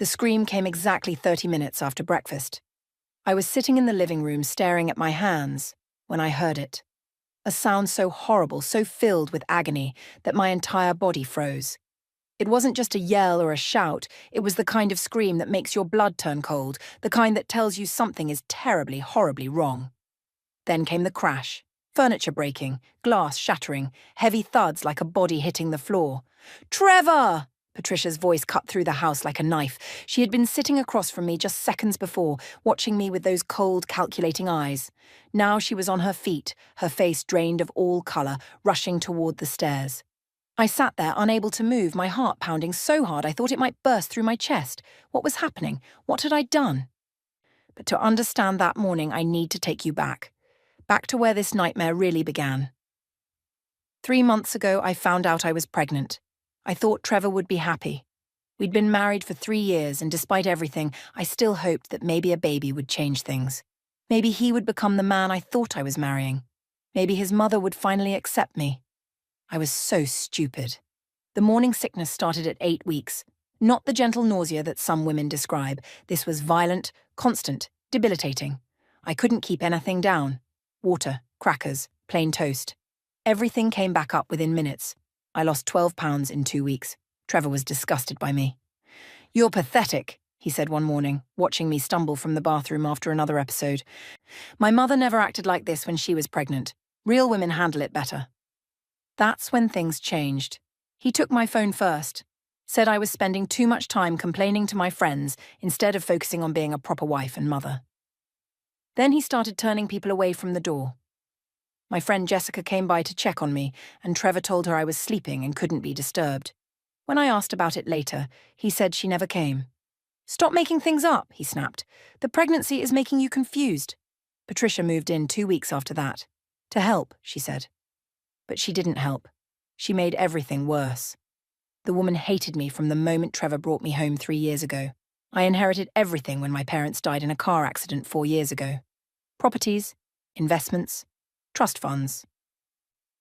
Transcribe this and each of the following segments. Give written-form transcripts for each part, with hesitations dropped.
The scream came exactly 30 minutes after breakfast. I was sitting in the living room staring at my hands when I heard it. A sound so horrible, so filled with agony, that my entire body froze. It wasn't just a yell or a shout, it was the kind of scream that makes your blood turn cold, the kind that tells you something is terribly, horribly wrong. Then came the crash. Furniture breaking, glass shattering, heavy thuds like a body hitting the floor. "Trevor!" Patricia's voice cut through the house like a knife. She had been sitting across from me just seconds before, watching me with those cold, calculating eyes. Now she was on her feet, her face drained of all colour, rushing toward the stairs. I sat there, unable to move, my heart pounding so hard I thought it might burst through my chest. What was happening? What had I done? But to understand that morning, I need to take you back. Back to where this nightmare really began. 3 months ago, I found out I was pregnant. I thought Trevor would be happy. We'd been married for 3 years, and despite everything, I still hoped that maybe a baby would change things. Maybe he would become the man I thought I was marrying. Maybe his mother would finally accept me. I was so stupid. The morning sickness started at 8 weeks. Not the gentle nausea that some women describe. This was violent, constant, debilitating. I couldn't keep anything down. Water, crackers, plain toast. Everything came back up within minutes. I lost 12 pounds in 2 weeks. Trevor was disgusted by me. "You're pathetic," he said one morning, watching me stumble from the bathroom after another episode. "My mother never acted like this when she was pregnant. Real women handle it better." That's when things changed. He took my phone first, said I was spending too much time complaining to my friends instead of focusing on being a proper wife and mother. Then he started turning people away from the door. My friend Jessica came by to check on me, and Trevor told her I was sleeping and couldn't be disturbed. When I asked about it later, he said she never came. "Stop making things up," he snapped. "The pregnancy is making you confused." Patricia moved in 2 weeks after that. "To help," she said. But she didn't help. She made everything worse. The woman hated me from the moment Trevor brought me home 3 years ago. I inherited everything when my parents died in a car accident 4 years ago. Properties, investments, trust funds.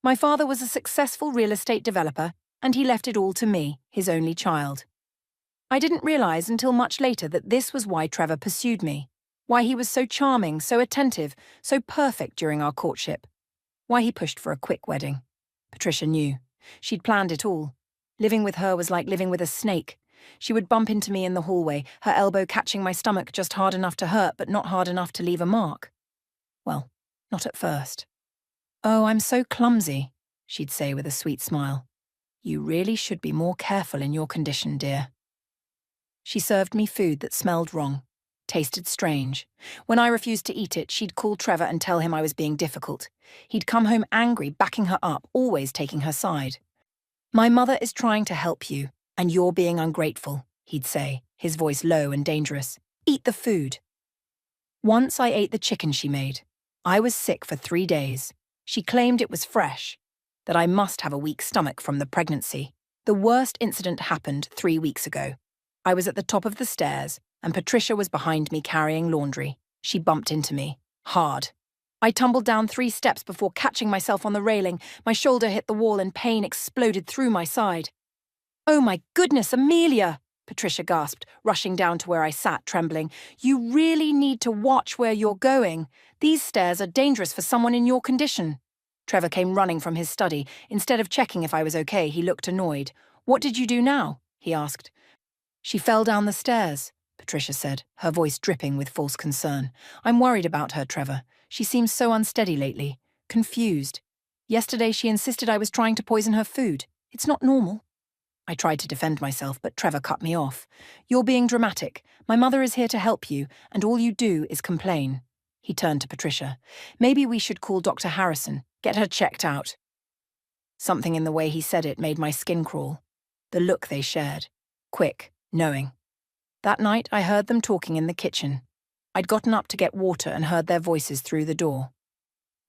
My father was a successful real estate developer, and he left it all to me, his only child. I didn't realize until much later that this was why Trevor pursued me, why he was so charming, so attentive, so perfect during our courtship, why he pushed for a quick wedding. Patricia knew. She'd planned it all. Living with her was like living with a snake. She would bump into me in the hallway, her elbow catching my stomach just hard enough to hurt but not hard enough to leave a mark. Well, not at first. "Oh, I'm so clumsy," she'd say with a sweet smile. "You really should be more careful in your condition, dear." She served me food that smelled wrong, tasted strange. When I refused to eat it, she'd call Trevor and tell him I was being difficult. He'd come home angry, backing her up, always taking her side. "My mother is trying to help you, and you're being ungrateful," he'd say, his voice low and dangerous. "Eat the food." Once I ate the chicken she made. I was sick for 3 days. She claimed it was fresh, that I must have a weak stomach from the pregnancy. The worst incident happened 3 weeks ago. I was at the top of the stairs, and Patricia was behind me carrying laundry. She bumped into me. Hard. I tumbled down 3 steps before catching myself on the railing. My shoulder hit the wall and pain exploded through my side. "Oh my goodness, Amelia!" Patricia gasped, rushing down to where I sat, trembling. "You really need to watch where you're going. These stairs are dangerous for someone in your condition." Trevor came running from his study. Instead of checking if I was okay, he looked annoyed. "What did you do now?" he asked. "She fell down the stairs," Patricia said, her voice dripping with false concern. "I'm worried about her, Trevor. She seems so unsteady lately, confused. Yesterday she insisted I was trying to poison her food. It's not normal." I tried to defend myself, but Trevor cut me off. "You're being dramatic. My mother is here to help you, and all you do is complain." He turned to Patricia. "Maybe we should call Dr. Harrison, get her checked out." Something in the way he said it made my skin crawl. The look they shared. Quick, knowing. That night I heard them talking in the kitchen. I'd gotten up to get water and heard their voices through the door.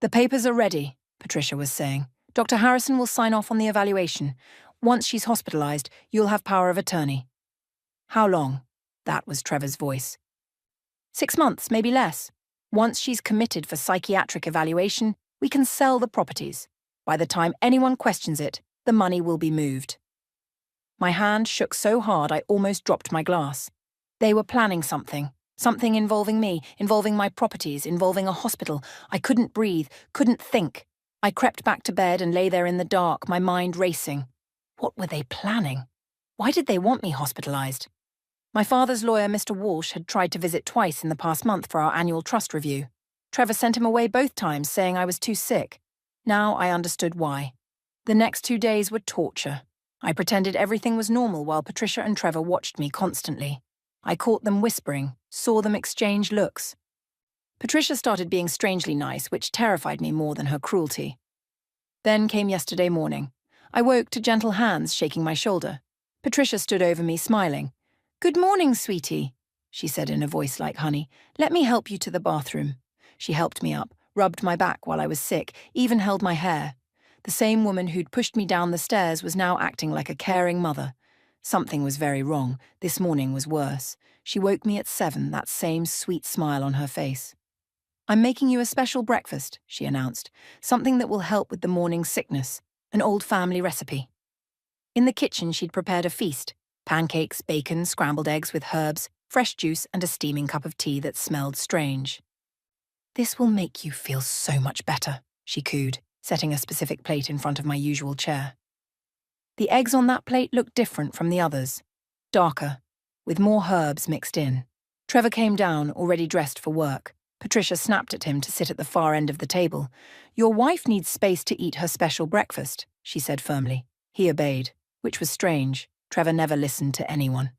"The papers are ready," Patricia was saying. "Dr. Harrison will sign off on the evaluation. Once she's hospitalized, you'll have power of attorney." "How long?" That was Trevor's voice. 6 months, maybe less. Once she's committed for psychiatric evaluation, we can sell the properties. By the time anyone questions it, the money will be moved. My hand shook so hard I almost dropped my glass. They were planning something. Something involving me, involving my properties, involving a hospital. I couldn't breathe, couldn't think. I crept back to bed and lay there in the dark, my mind racing. What were they planning? Why did they want me hospitalized? My father's lawyer, Mr. Walsh, had tried to visit twice in the past month for our annual trust review. Trevor sent him away both times, saying I was too sick. Now I understood why. The next 2 days were torture. I pretended everything was normal while Patricia and Trevor watched me constantly. I caught them whispering, saw them exchange looks. Patricia started being strangely nice, which terrified me more than her cruelty. Then came yesterday morning. I woke to gentle hands shaking my shoulder. Patricia stood over me, smiling. "Good morning, sweetie," she said in a voice like honey. "Let me help you to the bathroom." She helped me up, rubbed my back while I was sick, even held my hair. The same woman who'd pushed me down the stairs was now acting like a caring mother. Something was very wrong. This morning was worse. She woke me at 7, that same sweet smile on her face. "I'm making you a special breakfast," she announced. "Something that will help with the morning sickness. An old family recipe." In the kitchen, she'd prepared a feast. Pancakes, bacon, scrambled eggs with herbs, fresh juice, and a steaming cup of tea that smelled strange. "This will make you feel so much better," she cooed, setting a specific plate in front of my usual chair. The eggs on that plate looked different from the others. Darker, with more herbs mixed in. Trevor came down, already dressed for work. Patricia snapped at him to sit at the far end of the table. "Your wife needs space to eat her special breakfast," she said firmly. He obeyed, which was strange. Trevor never listened to anyone.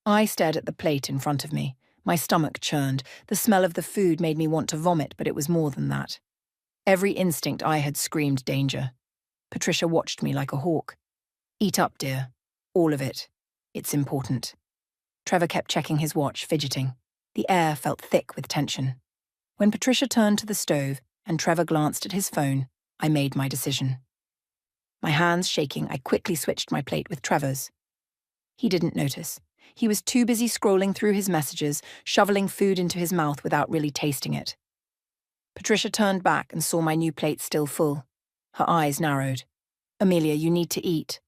I stared at the plate in front of me. My stomach churned. The smell of the food made me want to vomit, but it was more than that. Every instinct I had screamed danger. Patricia watched me like a hawk. "Eat up, dear. All of it. It's important." Trevor kept checking his watch, fidgeting. The air felt thick with tension. When Patricia turned to the stove and Trevor glanced at his phone, I made my decision. My hands shaking, I quickly switched my plate with Trevor's. He didn't notice. He was too busy scrolling through his messages, shoveling food into his mouth without really tasting it. Patricia turned back and saw my new plate still full. Her eyes narrowed. "Amelia, you need to eat."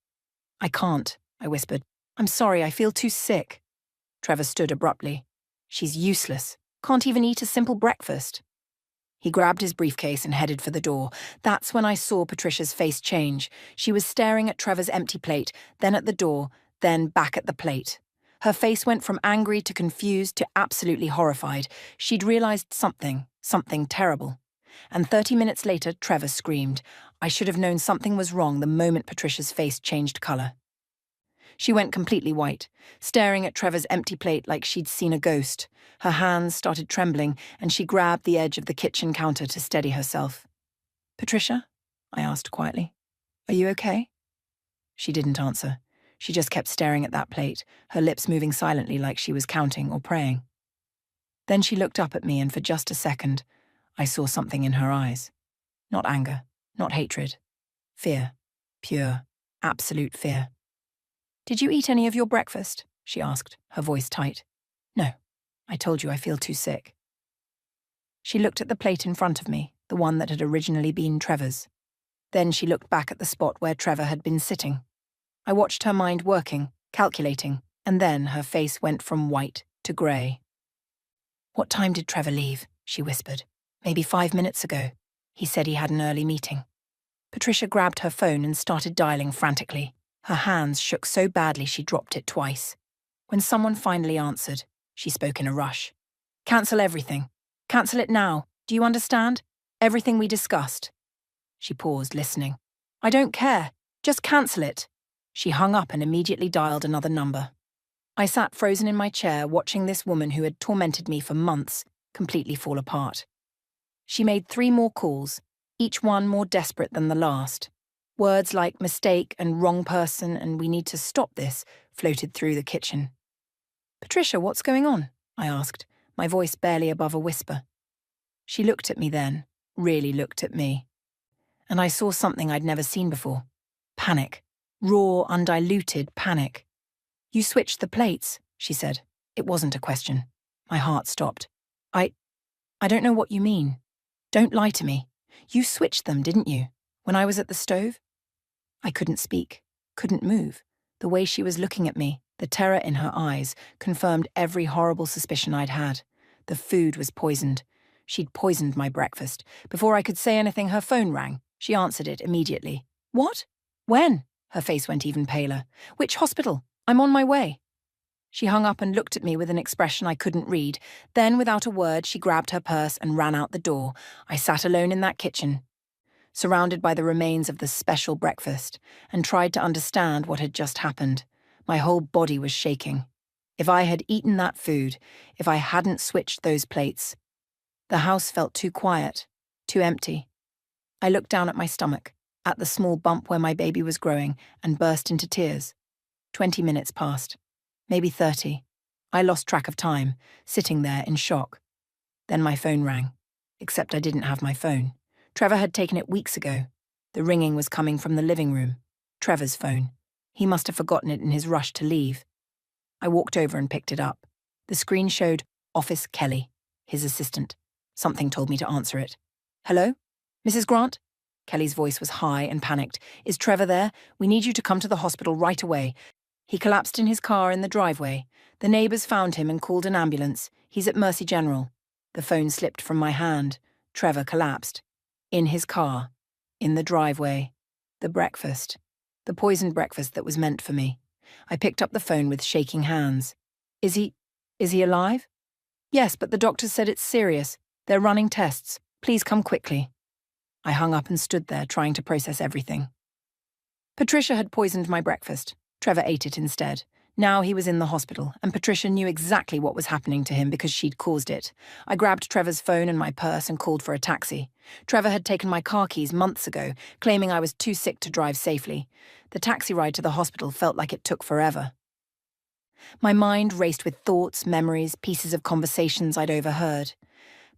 "I can't," I whispered. "I'm sorry, I feel too sick." Trevor stood abruptly. "She's useless. Can't even eat a simple breakfast." He grabbed his briefcase and headed for the door. That's when I saw Patricia's face change. She was staring at Trevor's empty plate, then at the door, then back at the plate. Her face went from angry to confused to absolutely horrified. She'd realized something terrible. And 30 minutes later, Trevor screamed. I should have known something was wrong the moment Patricia's face changed color. She went completely white, staring at Trevor's empty plate like she'd seen a ghost. Her hands started trembling, and she grabbed the edge of the kitchen counter to steady herself. "Patricia?" I asked quietly. "Are you okay?" She didn't answer. She just kept staring at that plate, her lips moving silently like she was counting or praying. Then she looked up at me, and for just a second, I saw something in her eyes. Not anger, not hatred. Fear. Pure, absolute fear. "Did you eat any of your breakfast?" she asked, her voice tight. "No. I told you I feel too sick." She looked at the plate in front of me, the one that had originally been Trevor's. Then she looked back at the spot where Trevor had been sitting. I watched her mind working, calculating, and then her face went from white to grey. "What time did Trevor leave?" she whispered. "Maybe 5 minutes ago. He said he had an early meeting." Patricia grabbed her phone and started dialing frantically. Her hands shook so badly she dropped it twice. When someone finally answered, she spoke in a rush. "Cancel everything. Cancel it now. Do you understand? Everything we discussed." She paused, listening. "I don't care. Just cancel it." She hung up and immediately dialed another number. I sat frozen in my chair, watching this woman who had tormented me for months completely fall apart. She made 3 more calls, each one more desperate than the last. Words like mistake and wrong person and we need to stop this floated through the kitchen. "Patricia, what's going on?" I asked, my voice barely above a whisper. She looked at me then, really looked at me. And I saw something I'd never seen before. Panic. Raw, undiluted panic. "You switched the plates," she said. It wasn't a question. My heart stopped. I don't know what you mean. Don't lie to me. You switched them, didn't you? When I was at the stove?" I couldn't speak, couldn't move. The way she was looking at me, The terror in her eyes confirmed every horrible suspicion I'd had. The food was poisoned. She'd poisoned my breakfast. Before I could say anything, her phone rang. She answered it immediately. What? When? Her face went even paler. Which hospital? I'm on my way. She hung up and looked at me with an expression I couldn't read. Then, without a word, she grabbed her purse and ran out the door. I sat alone in that kitchen, surrounded by the remains of the special breakfast, and tried to understand what had just happened. My whole body was shaking. If I had eaten that food, if I hadn't switched those plates, the house felt too quiet, too empty. I looked down at my stomach, at the small bump where my baby was growing, and burst into tears. 20 minutes passed, maybe 30. I lost track of time, sitting there in shock. Then my phone rang, except I didn't have my phone. Trevor had taken it weeks ago. The ringing was coming from the living room. Trevor's phone. He must have forgotten it in his rush to leave. I walked over and picked it up. The screen showed Office Kelly, his assistant. Something told me to answer it. Hello? Mrs. Grant? Kelly's voice was high and panicked. Is Trevor there? We need you to come to the hospital right away. He collapsed in his car in the driveway. The neighbours found him and called an ambulance. He's at Mercy General. The phone slipped from my hand. Trevor collapsed. In his car. In the driveway. The breakfast. The poisoned breakfast that was meant for me. I picked up the phone with shaking hands. Is he alive? Yes, but the doctors said it's serious. They're running tests. Please come quickly. I hung up and stood there trying to process everything. Patricia had poisoned my breakfast. Trevor ate it instead. Now he was in the hospital, and Patricia knew exactly what was happening to him because she'd caused it. I grabbed Trevor's phone and my purse and called for a taxi. Trevor had taken my car keys months ago, claiming I was too sick to drive safely. The taxi ride to the hospital felt like it took forever. My mind raced with thoughts, memories, pieces of conversations I'd overheard.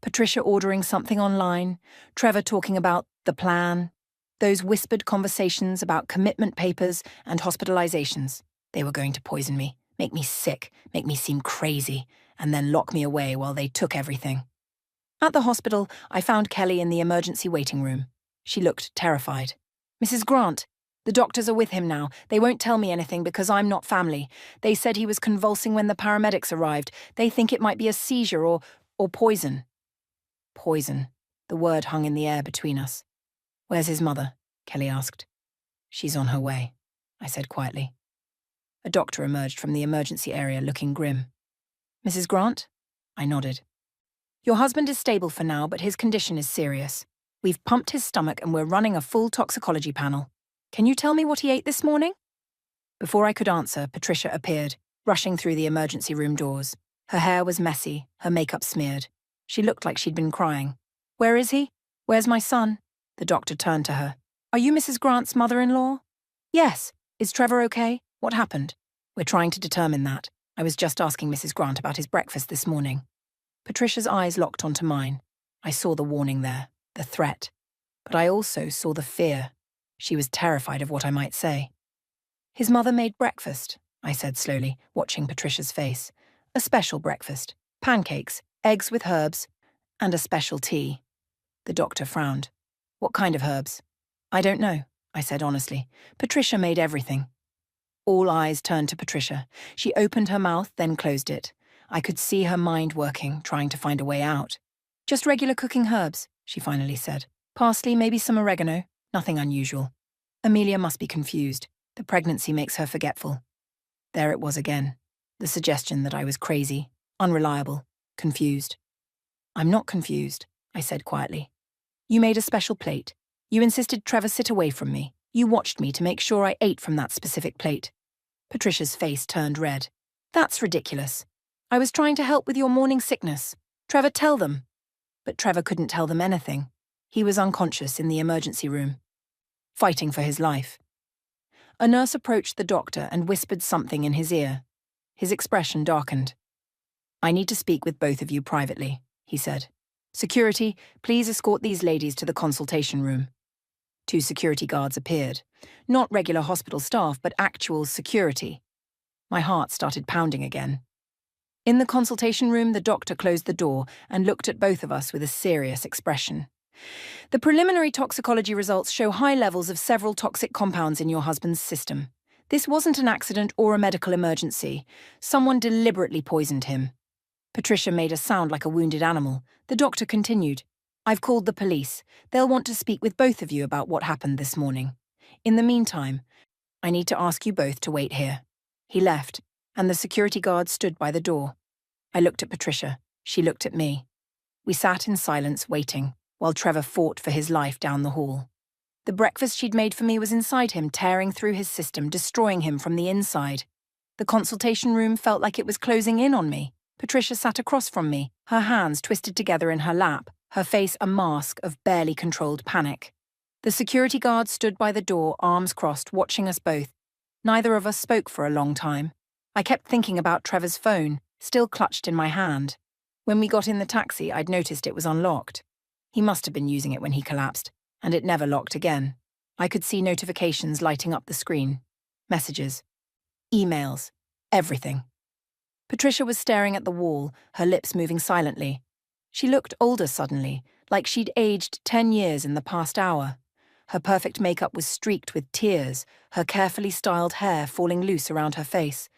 Patricia ordering something online, Trevor talking about the plan, those whispered conversations about commitment papers and hospitalizations. They were going to poison me, make me sick, make me seem crazy, and then lock me away while they took everything. At the hospital, I found Kelly in the emergency waiting room. She looked terrified. Mrs. Grant, the doctors are with him now. They won't tell me anything because I'm not family. They said he was convulsing when the paramedics arrived. They think it might be a seizure or poison. Poison. The word hung in the air between us. Where's his mother? Kelly asked. She's on her way, I said quietly. A doctor emerged from the emergency area looking grim. Mrs. Grant? I nodded. Your husband is stable for now, but his condition is serious. We've pumped his stomach and we're running a full toxicology panel. Can you tell me what he ate this morning? Before I could answer, Patricia appeared, rushing through the emergency room doors. Her hair was messy, her makeup smeared. She looked like she'd been crying. Where is he? Where's my son? The doctor turned to her. Are you Mrs. Grant's mother-in-law? Yes. Is Trevor okay? What happened? We're trying to determine that. I was just asking Mrs. Grant about his breakfast this morning. Patricia's eyes locked onto mine. I saw the warning there, the threat. But I also saw the fear. She was terrified of what I might say. His mother made breakfast, I said slowly, watching Patricia's face. A special breakfast. Pancakes, eggs with herbs, and a special tea. The doctor frowned. What kind of herbs? I don't know, I said honestly. Patricia made everything. All eyes turned to Patricia. She opened her mouth, then closed it. I could see her mind working, trying to find a way out. Just regular cooking herbs, she finally said. Parsley, maybe some oregano. Nothing unusual. Amelia must be confused. The pregnancy makes her forgetful. There it was again. The suggestion that I was crazy, unreliable, confused. I'm not confused, I said quietly. You made a special plate. You insisted Trevor sit away from me. You watched me to make sure I ate from that specific plate. Patricia's face turned red. That's ridiculous. I was trying to help with your morning sickness. Trevor, tell them. But Trevor couldn't tell them anything. He was unconscious in the emergency room, fighting for his life. A nurse approached the doctor and whispered something in his ear. His expression darkened. I need to speak with both of you privately, he said. Security, please escort these ladies to the consultation room. 2 security guards appeared. Not regular hospital staff, but actual security. My heart started pounding again. In the consultation room, the doctor closed the door and looked at both of us with a serious expression. The preliminary toxicology results show high levels of several toxic compounds in your husband's system. This wasn't an accident or a medical emergency. Someone deliberately poisoned him. Patricia made a sound like a wounded animal. The doctor continued, I've called the police. They'll want to speak with both of you about what happened this morning. In the meantime, I need to ask you both to wait here. He left, and the security guard stood by the door. I looked at Patricia. She looked at me. We sat in silence waiting, while Trevor fought for his life down the hall. The breakfast she'd made for me was inside him, tearing through his system, destroying him from the inside. The consultation room felt like it was closing in on me. Patricia sat across from me, her hands twisted together in her lap, her face a mask of barely controlled panic. The security guard stood by the door, arms crossed, watching us both. Neither of us spoke for a long time. I kept thinking about Trevor's phone, still clutched in my hand. When we got in the taxi, I'd noticed it was unlocked. He must have been using it when he collapsed, and it never locked again. I could see notifications lighting up the screen. Messages. Emails. Everything. Patricia was staring at the wall, her lips moving silently. She looked older suddenly, like she'd aged 10 years in the past hour. Her perfect makeup was streaked with tears, her carefully styled hair falling loose around her face.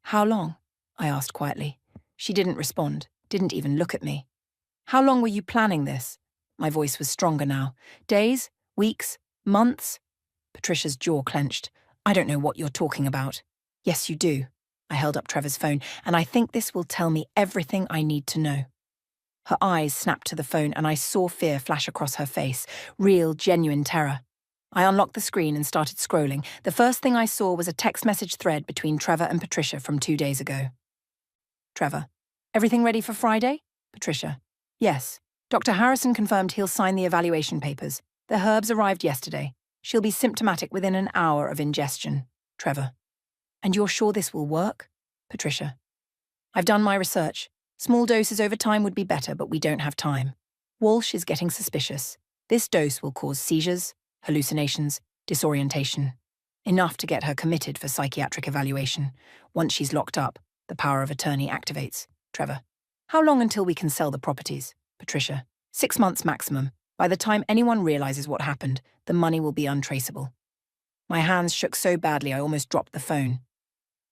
How long? I asked quietly. She didn't respond, didn't even look at me. How long were you planning this? My voice was stronger now. Days? Weeks? Months? Patricia's jaw clenched. I don't know what you're talking about. Yes, you do. I held up Trevor's phone, and I think this will tell me everything I need to know. Her eyes snapped to the phone, and I saw fear flash across her face, real, genuine terror. I unlocked the screen and started scrolling. The first thing I saw was a text message thread between Trevor and Patricia from 2 days ago. Trevor. Everything ready for Friday? Patricia. Yes. Dr. Harrison confirmed he'll sign the evaluation papers. The herbs arrived yesterday. She'll be symptomatic within an hour of ingestion. Trevor. And you're sure this will work? Patricia. I've done my research. Small doses over time would be better, but we don't have time. Walsh is getting suspicious. This dose will cause seizures, hallucinations, disorientation. Enough to get her committed for psychiatric evaluation. Once she's locked up, the power of attorney activates. Trevor. How long until we can sell the properties? Patricia. 6 months maximum. By the time anyone realizes what happened, the money will be untraceable. My hands shook so badly I almost dropped the phone.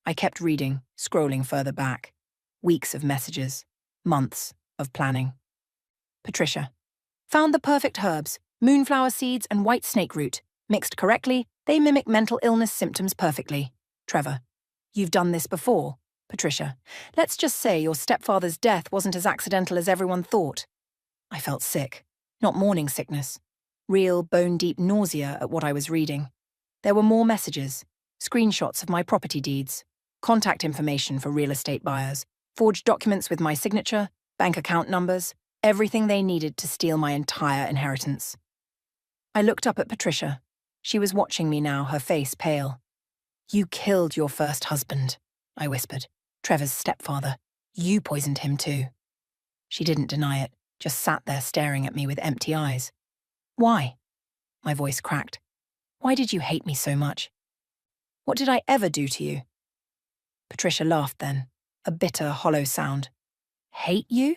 I kept reading, scrolling further back. Weeks of messages. Months of planning. Patricia. Found the perfect herbs, moonflower seeds and white snake root. Mixed correctly, they mimic mental illness symptoms perfectly. Trevor. You've done this before? Patricia. Let's just say your stepfather's death wasn't as accidental as everyone thought. I felt sick. Not morning sickness. Real, bone-deep nausea at what I was reading. There were more messages. Screenshots of my property deeds. Contact information for real estate buyers. Forged documents with my signature. Bank account numbers. Everything they needed to steal my entire inheritance. I looked up at Patricia. She was watching me now, her face pale. You killed your first husband, I whispered. Trevor's stepfather. You poisoned him too. She didn't deny it, just sat there staring at me with empty eyes. Why? My voice cracked. Why did you hate me so much? What did I ever do to you? Patricia laughed then, a bitter, hollow sound. Hate you?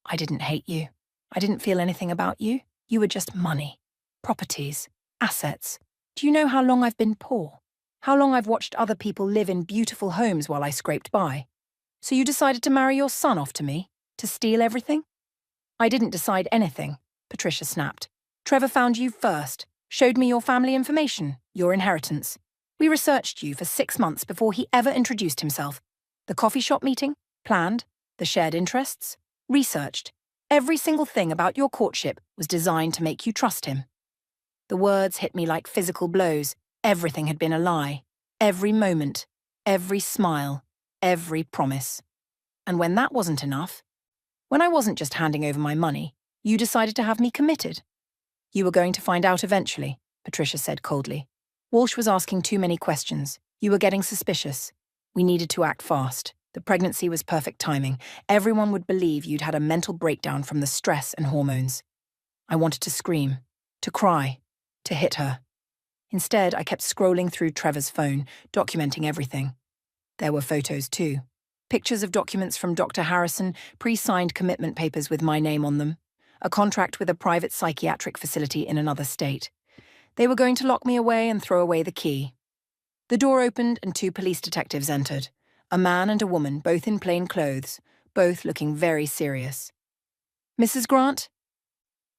I didn't hate you. I didn't feel anything about you. You were just money, properties, assets. Do you know how long I've been poor? How long I've watched other people live in beautiful homes while I scraped by? So you decided to marry your son off to me? To steal everything? I didn't decide anything, Patricia snapped. Trevor found you first, showed me your family information, your inheritance. We researched you for 6 months before he ever introduced himself. The coffee shop meeting, planned, the shared interests, researched. Every single thing about your courtship was designed to make you trust him. The words hit me like physical blows. Everything had been a lie. Every moment, every smile, every promise. And when that wasn't enough, when I wasn't just handing over my money, you decided to have me committed. You were going to find out eventually, Patricia said coldly. Walsh was asking too many questions. You were getting suspicious. We needed to act fast. The pregnancy was perfect timing. Everyone would believe you'd had a mental breakdown from the stress and hormones. I wanted to scream, to cry, to hit her. Instead, I kept scrolling through Trevor's phone, documenting everything. There were photos too. Pictures of documents from Dr. Harrison, pre-signed commitment papers with my name on them, a contract with a private psychiatric facility in another state. They were going to lock me away and throw away the key. The door opened and 2 police detectives entered. A man and a woman, both in plain clothes, both looking very serious. Mrs. Grant?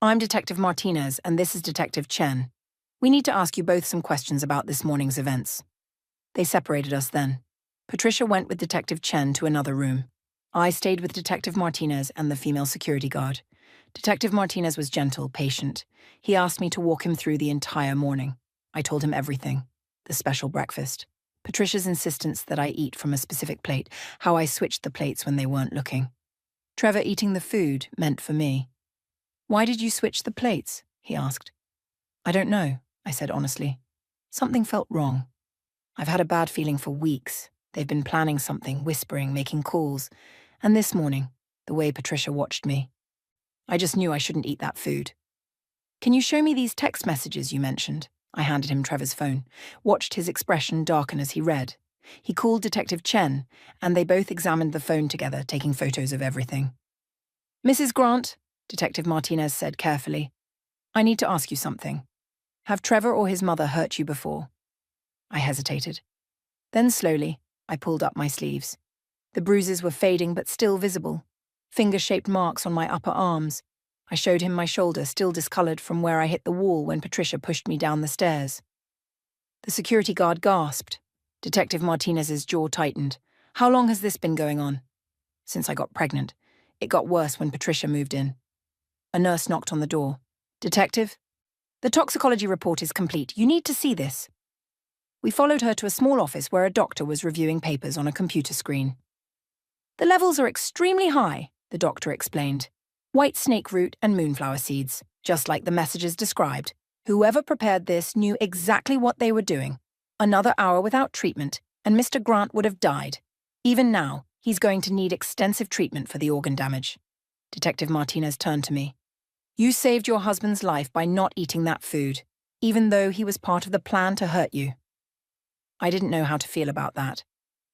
I'm Detective Martinez, and this is Detective Chen. We need to ask you both some questions about this morning's events. They separated us then. Patricia went with Detective Chen to another room. I stayed with Detective Martinez and the female security guard. Detective Martinez was gentle, patient. He asked me to walk him through the entire morning. I told him everything. The special breakfast. Patricia's insistence that I eat from a specific plate, how I switched the plates when they weren't looking. Trevor eating the food meant for me. Why did you switch the plates? He asked. I don't know, I said honestly. Something felt wrong. I've had a bad feeling for weeks. They've been planning something, whispering, making calls. And this morning, the way Patricia watched me. I just knew I shouldn't eat that food. Can you show me these text messages you mentioned? I handed him Trevor's phone, watched his expression darken as he read. He called Detective Chen, and they both examined the phone together, taking photos of everything. Mrs. Grant, Detective Martinez said carefully, I need to ask you something. Have Trevor or his mother hurt you before? I hesitated. Then slowly, I pulled up my sleeves. The bruises were fading but still visible. Finger-shaped marks on my upper arms. I showed him my shoulder, still discolored from where I hit the wall when Patricia pushed me down the stairs. The security guard gasped. Detective Martinez's jaw tightened. How long has this been going on? Since I got pregnant. It got worse when Patricia moved in. A nurse knocked on the door. Detective? The toxicology report is complete. You need to see this. We followed her to a small office where a doctor was reviewing papers on a computer screen. The levels are extremely high, the doctor explained. White snake root and moonflower seeds, just like the messages described. Whoever prepared this knew exactly what they were doing. Another hour without treatment, and Mr. Grant would have died. Even now, he's going to need extensive treatment for the organ damage. Detective Martinez turned to me. You saved your husband's life by not eating that food, even though he was part of the plan to hurt you. I didn't know how to feel about that.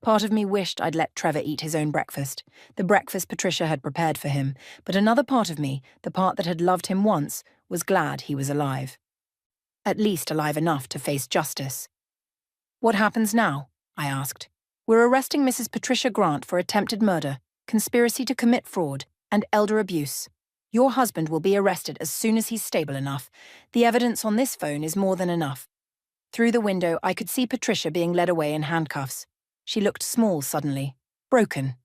Part of me wished I'd let Trevor eat his own breakfast, the breakfast Patricia had prepared for him, but another part of me, the part that had loved him once, was glad he was alive. At least alive enough to face justice. What happens now? I asked. We're arresting Mrs. Patricia Grant for attempted murder, conspiracy to commit fraud, and elder abuse. Your husband will be arrested as soon as he's stable enough. The evidence on this phone is more than enough. Through the window, I could see Patricia being led away in handcuffs. She looked small suddenly, broken.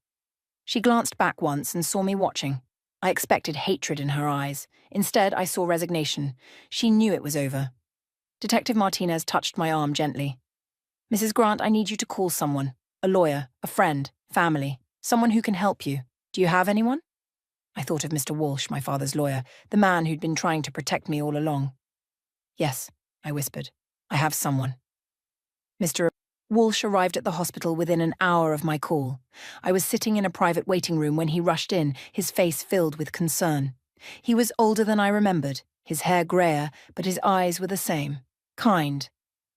She glanced back once and saw me watching. I expected hatred in her eyes. Instead, I saw resignation. She knew it was over. Detective Martinez touched my arm gently. Mrs. Grant, I need you to call someone. A lawyer, a friend, family, someone who can help you. Do you have anyone? I thought of Mr. Walsh, my father's lawyer, the man who'd been trying to protect me all along. Yes, I whispered. I have someone. Mr. Walsh arrived at the hospital within an hour of my call. I was sitting in a private waiting room when he rushed in, his face filled with concern. He was older than I remembered, his hair grayer, but his eyes were the same. Kind,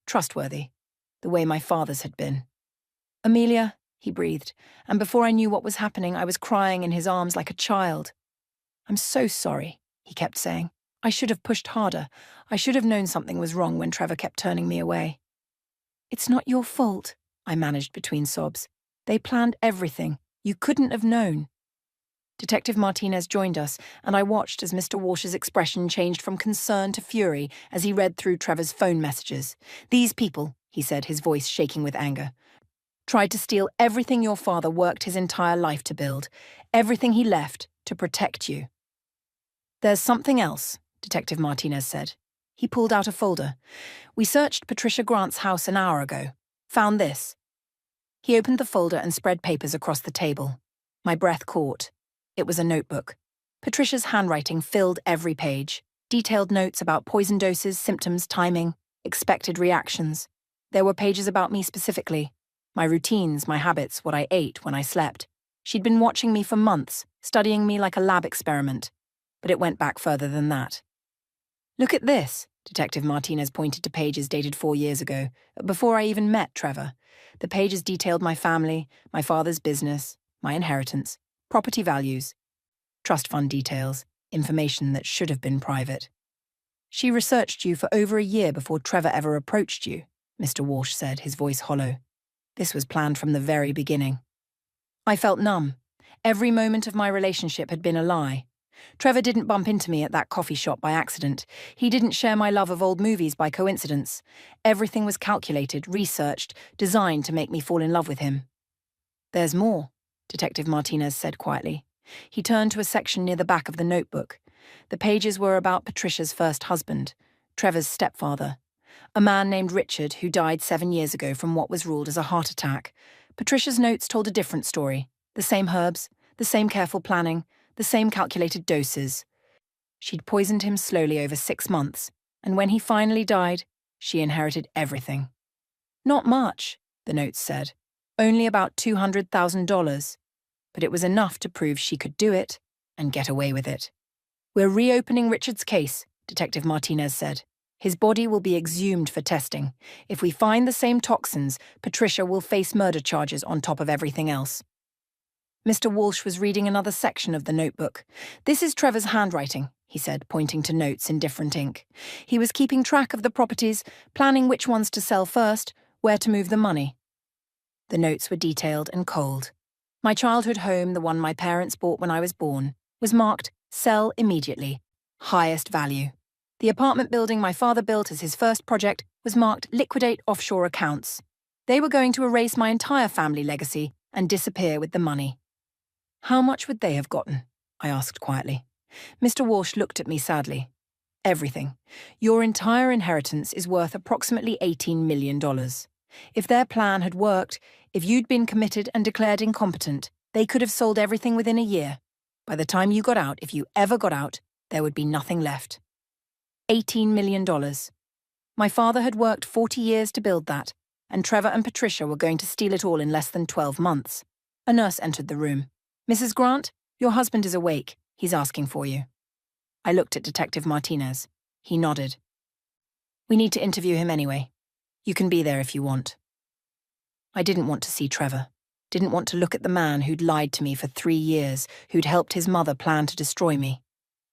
trustworthy, the way my father's had been. Amelia, he breathed, and before I knew what was happening, I was crying in his arms like a child. I'm so sorry, he kept saying. I should have pushed harder. I should have known something was wrong when Trevor kept turning me away. It's not your fault, I managed between sobs. They planned everything. You couldn't have known. Detective Martinez joined us, and I watched as Mr. Walsh's expression changed from concern to fury as he read through Trevor's phone messages. These people, he said, his voice shaking with anger, tried to steal everything your father worked his entire life to build, everything he left to protect you. There's something else, Detective Martinez said. He pulled out a folder. We searched Patricia Grant's house an hour ago. Found this. He opened the folder and spread papers across the table. My breath caught. It was a notebook. Patricia's handwriting filled every page. Detailed notes about poison doses, symptoms, timing, expected reactions. There were pages about me specifically. My routines, my habits, what I ate when I slept. She'd been watching me for months, studying me like a lab experiment. But it went back further than that. Look at this, Detective Martinez pointed to pages dated 4 years ago, before I even met Trevor. The pages detailed my family, my father's business, my inheritance, property values, trust fund details, information that should have been private. She researched you for over a year before Trevor ever approached you. Mr. Walsh said, his voice hollow. This was planned from the very beginning. I felt numb. Every moment of my relationship had been a lie. Trevor didn't bump into me at that coffee shop by accident. He didn't share my love of old movies by coincidence. Everything was calculated, researched, designed to make me fall in love with him. There's more, Detective Martinez said quietly. He turned to a section near the back of the notebook. The pages were about Patricia's first husband, Trevor's stepfather, a man named Richard who died 7 years ago from what was ruled as a heart attack. Patricia's notes told a different story. The same herbs, the same careful planning, the same calculated doses. She'd poisoned him slowly over 6 months, and when he finally died, she inherited everything. Not much, the notes said. Only about $200,000. But it was enough to prove she could do it and get away with it. We're reopening Richard's case, Detective Martinez said. His body will be exhumed for testing. If we find the same toxins, Patricia will face murder charges on top of everything else. Mr. Walsh was reading another section of the notebook. This is Trevor's handwriting, he said, pointing to notes in different ink. He was keeping track of the properties, planning which ones to sell first, where to move the money. The notes were detailed and cold. My childhood home, the one my parents bought when I was born, was marked Sell Immediately, Highest Value. The apartment building my father built as his first project was marked Liquidate Offshore Accounts. They were going to erase my entire family legacy and disappear with the money. How much would they have gotten? I asked quietly. Mr. Walsh looked at me sadly. Everything. Your entire inheritance is worth approximately $18 million. If their plan had worked, if you'd been committed and declared incompetent, they could have sold everything within a year. By the time you got out, if you ever got out, there would be nothing left. $18 million. My father had worked 40 years to build that, and Trevor and Patricia were going to steal it all in less than 12 months. A nurse entered the room. Mrs. Grant, your husband is awake. He's asking for you. I looked at Detective Martinez. He nodded. We need to interview him anyway. You can be there if you want. I didn't want to see Trevor. Didn't want to look at the man who'd lied to me for 3 years, who'd helped his mother plan to destroy me.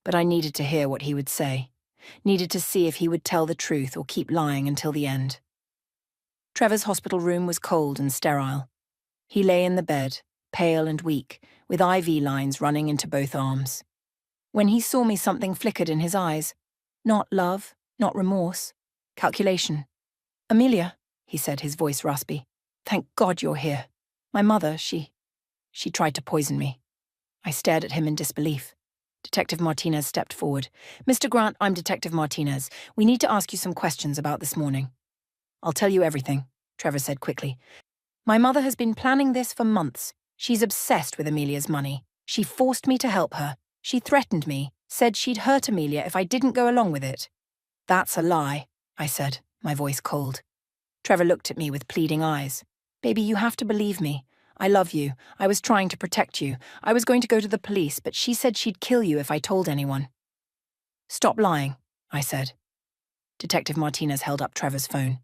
But I needed to hear what he would say. Needed to see if he would tell the truth or keep lying until the end. Trevor's hospital room was cold and sterile. He lay in the bed, pale and weak, with IV lines running into both arms. When he saw me, something flickered in his eyes. Not love, not remorse. Calculation. Amelia, he said, his voice raspy. Thank God you're here. My mother, she tried to poison me. I stared at him in disbelief. Detective Martinez stepped forward. Mr. Grant, I'm Detective Martinez. We need to ask you some questions about this morning. I'll tell you everything, Trevor said quickly. My mother has been planning this for months. She's obsessed with Amelia's money. She forced me to help her. She threatened me, said she'd hurt Amelia if I didn't go along with it. That's a lie, I said, my voice cold. Trevor looked at me with pleading eyes. Baby, you have to believe me. I love you. I was trying to protect you. I was going to go to the police, but she said she'd kill you if I told anyone. Stop lying, I said. Detective Martinez held up Trevor's phone.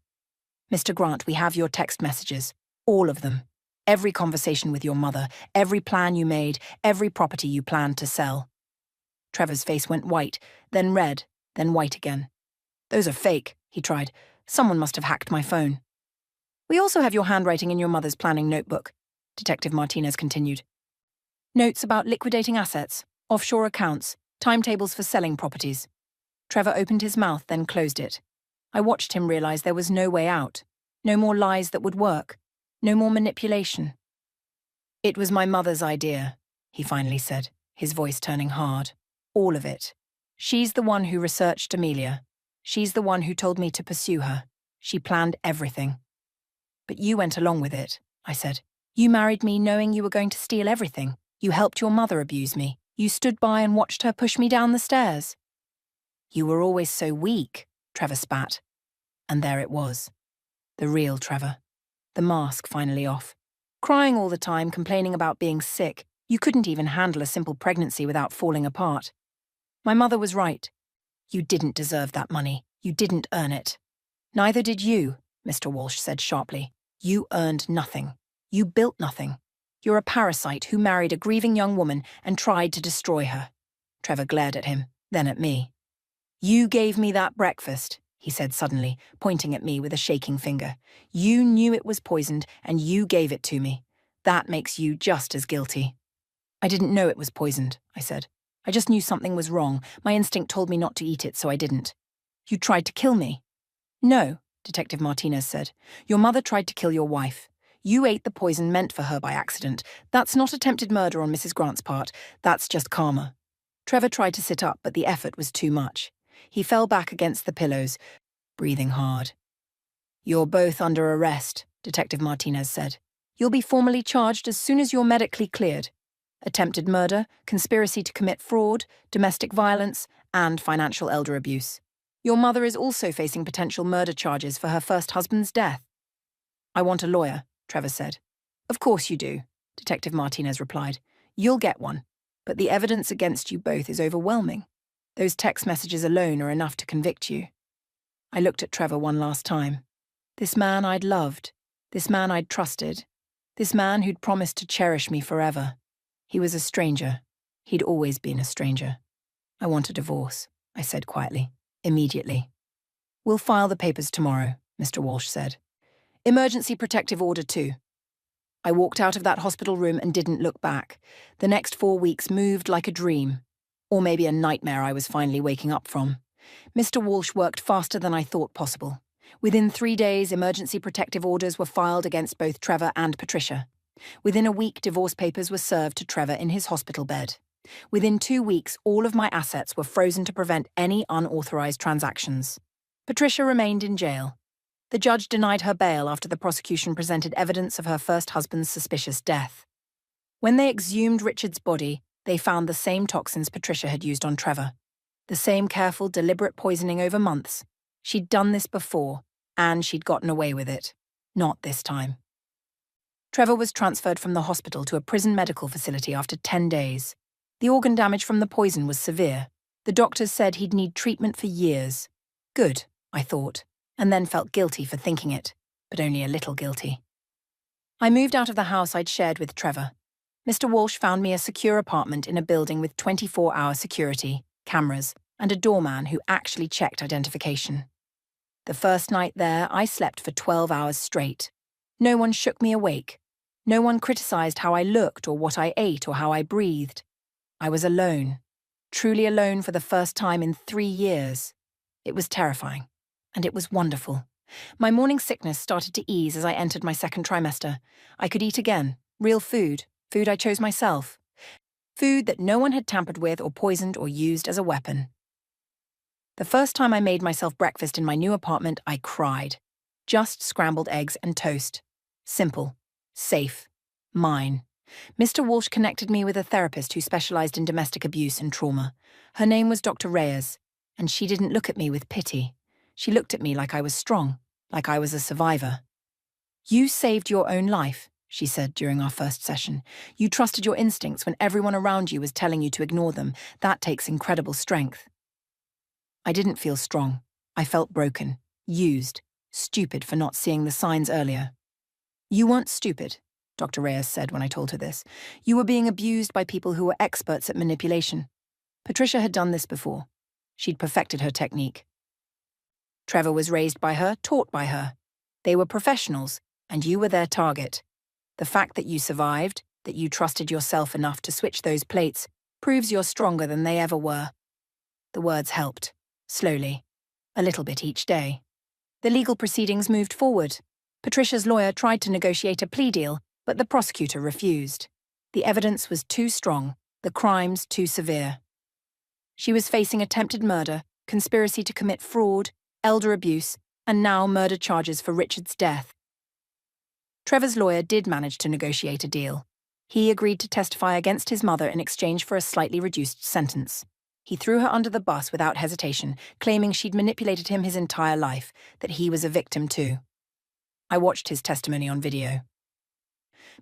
Mr. Grant, we have your text messages. All of them. Every conversation with your mother, every plan you made, every property you planned to sell. Trevor's face went white, then red, then white again. Those are fake, he tried. Someone must have hacked my phone. We also have your handwriting in your mother's planning notebook, Detective Martinez continued. Notes about liquidating assets, offshore accounts, timetables for selling properties. Trevor opened his mouth, then closed it. I watched him realize there was no way out. No more lies that would work. No more manipulation. It was my mother's idea, he finally said, his voice turning hard. All of it. She's the one who researched Amelia. She's the one who told me to pursue her. She planned everything. But you went along with it, I said. You married me knowing you were going to steal everything. You helped your mother abuse me. You stood by and watched her push me down the stairs. You were always so weak, Trevor spat. And there it was. The real Trevor. The mask finally off. Crying all the time, complaining about being sick. You couldn't even handle a simple pregnancy without falling apart. My mother was right. You didn't deserve that money. You didn't earn it. Neither did you, Mr. Walsh said sharply. You earned nothing. You built nothing. You're a parasite who married a grieving young woman and tried to destroy her. Trevor glared at him, then at me. You gave me that breakfast, he said suddenly, pointing at me with a shaking finger. You knew it was poisoned, and you gave it to me. That makes you just as guilty. I didn't know it was poisoned, I said. I just knew something was wrong. My instinct told me not to eat it, so I didn't. You tried to kill me. No, Detective Martinez said. Your mother tried to kill your wife. You ate the poison meant for her by accident. That's not attempted murder on Mrs. Grant's part. That's just karma. Trevor tried to sit up, but the effort was too much. He fell back against the pillows, breathing hard. You're both under arrest, Detective Martinez said. You'll be formally charged as soon as you're medically cleared. Attempted murder, conspiracy to commit fraud, domestic violence, and financial elder abuse. Your mother is also facing potential murder charges for her first husband's death. I want a lawyer, Trevor said. Of course you do, Detective Martinez replied. You'll get one, but the evidence against you both is overwhelming. Those text messages alone are enough to convict you. I looked at Trevor one last time. This man I'd loved, this man I'd trusted, this man who'd promised to cherish me forever. He was a stranger. He'd always been a stranger. I want a divorce, I said quietly, immediately. We'll file the papers tomorrow, Mr. Walsh said. Emergency protective order too. I walked out of that hospital room and didn't look back. The next 4 weeks moved like a dream. Or maybe a nightmare I was finally waking up from. Mr. Walsh worked faster than I thought possible. Within 3 days, emergency protective orders were filed against both Trevor and Patricia. Within a week, divorce papers were served to Trevor in his hospital bed. Within 2 weeks, all of my assets were frozen to prevent any unauthorized transactions. Patricia remained in jail. The judge denied her bail after the prosecution presented evidence of her first husband's suspicious death. When they exhumed Richard's body, they found the same toxins Patricia had used on Trevor. The same careful, deliberate poisoning over months. She'd done this before, and she'd gotten away with it. Not this time. Trevor was transferred from the hospital to a prison medical facility after 10 days. The organ damage from the poison was severe. The doctors said he'd need treatment for years. Good, I thought, and then felt guilty for thinking it, but only a little guilty. I moved out of the house I'd shared with Trevor. Mr. Walsh found me a secure apartment in a building with 24-hour security, cameras, and a doorman who actually checked identification. The first night there, I slept for 12 hours straight. No one shook me awake. No one criticized how I looked or what I ate or how I breathed. I was alone, truly alone for the first time in 3 years. It was terrifying, and it was wonderful. My morning sickness started to ease as I entered my second trimester. I could eat again, real food, food I chose myself. Food that no one had tampered with or poisoned or used as a weapon. The first time I made myself breakfast in my new apartment, I cried. Just scrambled eggs and toast. Simple. Safe. Mine. Mr. Walsh connected me with a therapist who specialized in domestic abuse and trauma. Her name was Dr. Reyes, and she didn't look at me with pity. She looked at me like I was strong, like I was a survivor. You saved your own life, she said during our first session. You trusted your instincts when everyone around you was telling you to ignore them. That takes incredible strength. I didn't feel strong. I felt broken, used, stupid for not seeing the signs earlier. You weren't stupid, Dr. Reyes said when I told her this. You were being abused by people who were experts at manipulation. Patricia had done this before. She'd perfected her technique. Trevor was raised by her, taught by her. They were professionals, and you were their target. The fact that you survived, that you trusted yourself enough to switch those plates, proves you're stronger than they ever were. The words helped, slowly, a little bit each day. The legal proceedings moved forward. Patricia's lawyer tried to negotiate a plea deal, but the prosecutor refused. The evidence was too strong, the crimes too severe. She was facing attempted murder, conspiracy to commit fraud, elder abuse, and now murder charges for Richard's death. Trevor's lawyer did manage to negotiate a deal. He agreed to testify against his mother in exchange for a slightly reduced sentence. He threw her under the bus without hesitation, claiming she'd manipulated him his entire life, that he was a victim too. I watched his testimony on video.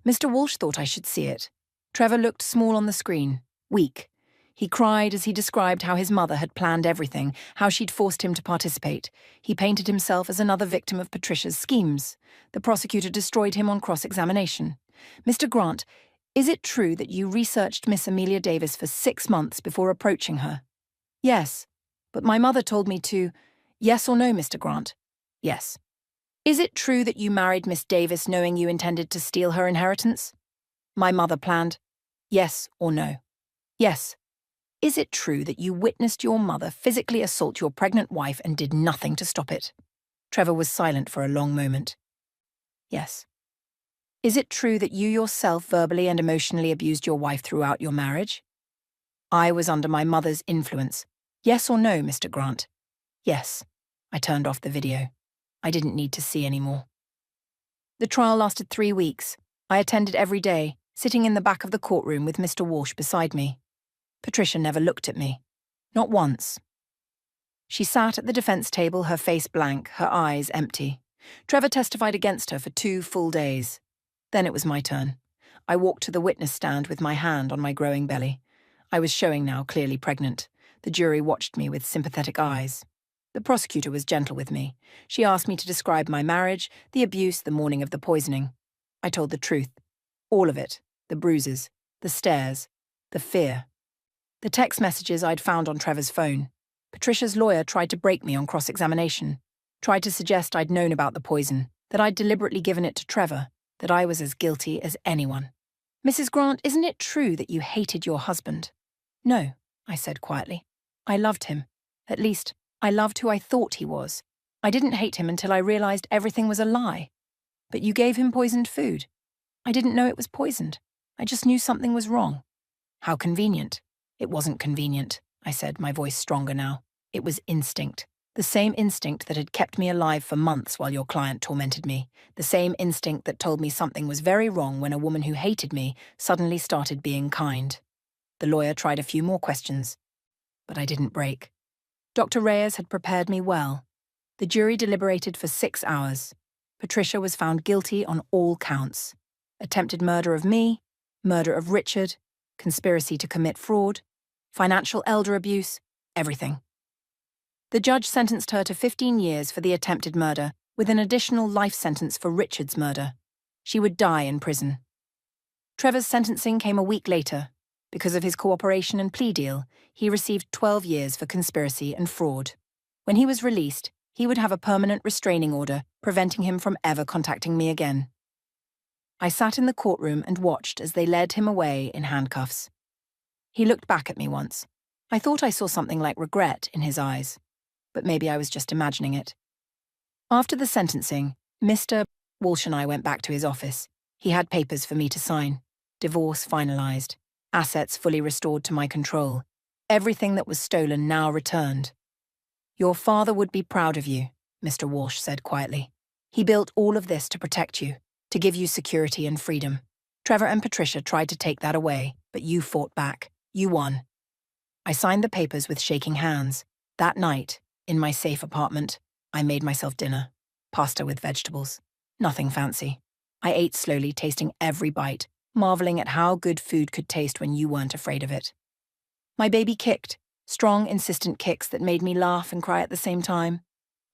Mr. Walsh thought I should see it. Trevor looked small on the screen, weak. He cried as he described how his mother had planned everything, how she'd forced him to participate. He painted himself as another victim of Patricia's schemes. The prosecutor destroyed him on cross-examination. Mr. Grant, is it true that you researched Miss Amelia Davis for 6 months before approaching her? Yes, but my mother told me to. Yes or no, Mr. Grant? Yes. Is it true that you married Miss Davis knowing you intended to steal her inheritance? My mother planned. Yes or no? Yes. Is it true that you witnessed your mother physically assault your pregnant wife and did nothing to stop it? Trevor was silent for a long moment. Yes. Is it true that you yourself verbally and emotionally abused your wife throughout your marriage? I was under my mother's influence. Yes or no, Mr. Grant? Yes. I turned off the video. I didn't need to see any more. The trial lasted 3 weeks. I attended every day, sitting in the back of the courtroom with Mr. Walsh beside me. Patricia never looked at me. Not once. She sat at the defense table, her face blank, her eyes empty. Trevor testified against her for 2 full days. Then it was my turn. I walked to the witness stand with my hand on my growing belly. I was showing now, clearly pregnant. The jury watched me with sympathetic eyes. The prosecutor was gentle with me. She asked me to describe my marriage, the abuse, the morning of the poisoning. I told the truth. All of it. The bruises, the stares, the fear. The text messages I'd found on Trevor's phone. Patricia's lawyer tried to break me on cross-examination, tried to suggest I'd known about the poison, that I'd deliberately given it to Trevor, that I was as guilty as anyone. Mrs. Grant, isn't it true that you hated your husband? No, I said quietly. I loved him. At least, I loved who I thought he was. I didn't hate him until I realized everything was a lie. But you gave him poisoned food. I didn't know it was poisoned. I just knew something was wrong. How convenient. It wasn't convenient, I said, my voice stronger now. It was instinct. The same instinct that had kept me alive for months while your client tormented me. The same instinct that told me something was very wrong when a woman who hated me suddenly started being kind. The lawyer tried a few more questions, but I didn't break. Dr. Reyes had prepared me well. The jury deliberated for 6 hours. Patricia was found guilty on all counts. Attempted murder of me, murder of Richard, conspiracy to commit fraud, financial elder abuse, everything. The judge sentenced her to 15 years for the attempted murder, with an additional life sentence for Richard's murder. She would die in prison. Trevor's sentencing came a week later. Because of his cooperation and plea deal, he received 12 years for conspiracy and fraud. When he was released, he would have a permanent restraining order, preventing him from ever contacting me again. I sat in the courtroom and watched as they led him away in handcuffs. He looked back at me once. I thought I saw something like regret in his eyes, but maybe I was just imagining it. After the sentencing, Mr. Walsh and I went back to his office. He had papers for me to sign. Divorce finalized. Assets fully restored to my control. Everything that was stolen now returned. Your father would be proud of you, Mr. Walsh said quietly. He built all of this to protect you, to give you security and freedom. Trevor and Patricia tried to take that away, but you fought back. You won. I signed the papers with shaking hands. That night, in my safe apartment, I made myself dinner. Pasta with vegetables. Nothing fancy. I ate slowly, tasting every bite, marveling at how good food could taste when you weren't afraid of it. My baby kicked, strong, insistent kicks that made me laugh and cry at the same time.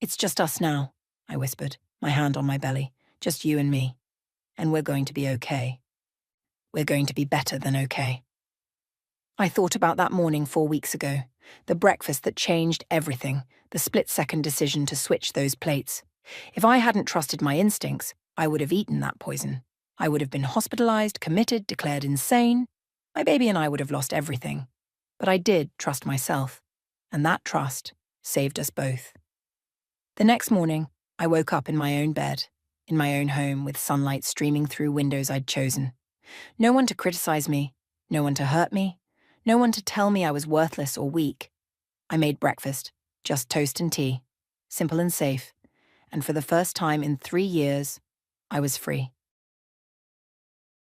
It's just us now, I whispered, my hand on my belly. Just you and me. And we're going to be okay. We're going to be better than okay. I thought about that morning 4 weeks ago, the breakfast that changed everything, the split-second decision to switch those plates. If I hadn't trusted my instincts, I would have eaten that poison. I would have been hospitalized, committed, declared insane. My baby and I would have lost everything. But I did trust myself, and that trust saved us both. The next morning, I woke up in my own bed, in my own home with sunlight streaming through windows I'd chosen. No one to criticize me, no one to hurt me, no one to tell me I was worthless or weak. I made breakfast, just toast and tea, simple and safe, and for the first time in 3 years, I was free.